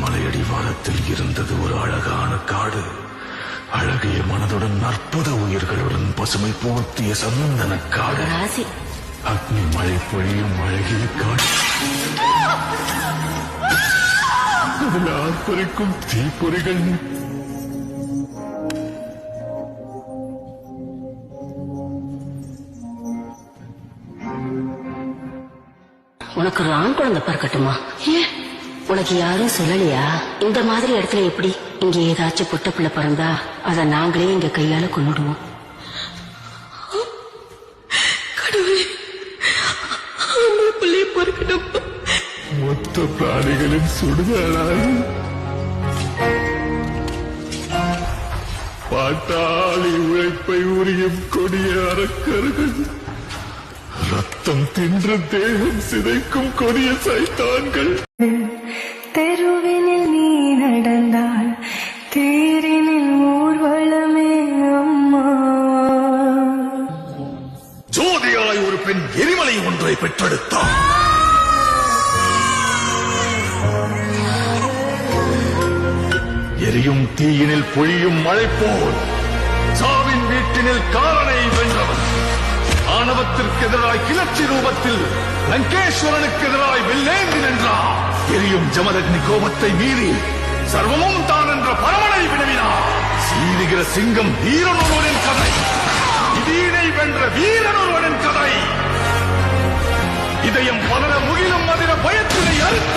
மலையடிவாரத்தில் இருந்தது ஒரு அழகான காடு. அழகிய மனதுடன் அற்புத உயிர்களுடன் பசுமை போர்த்திய சந்தன காடு. அக்னி மழை பொழியும் அழகிய காடு. அதில் ஆர்ப்பரிக்கும் தீப்பொறிகள். உனக்கு ஒரு ஆண் குழந்தை பிறக்கட்டுமா? உனக்கு யாரும் சொல்லலையா? இந்த மாதிரி இடத்துல எப்படி? இங்க ஏதாச்சும் புட்ட பிள்ளை பிறந்தா அதை நாங்களே இங்க கையால கொண்டுடுவோம். மொத்த பிராணிகளின் சுடுகாடாய் பாட்டாளி உழைப்பை உரியும் கொடிய அரக்கர்கள், ரத்தம் தின்று தேகம் சிதைக்கும் கொடிய சைத்தான்கள். தெருவினில் நீ நடந்தால் தேரினில் ஊர்வலமே அம்மா. ஜோதியாய் ஒரு பெண் எரிமலை ஒன்றை பெற்றெடுத்தார். எரியும் தீயினில் பொழியும் மழை போல் சாவின் வீட்டினில் காலனை வென்றவன். ஆணவத்திற்கு எதிராய் கிளர்ச்சி ரூபத்தில் லங்கேஸ்வரனுக்கு எதிராய் வெள்ளேந்தி நின்றார். எரியும் ஜமதக்னி கோபத்தை மீறி சர்வமும் தான் என்ற பரமனை வினவினார். சீரிகிற சிங்கம் வீரனொருவனின் கதை. இதீனை வென்ற வீரனொருவனின் கதை. இதயம் பலர முகிலும் அதிர பயத்தினை அறுத்த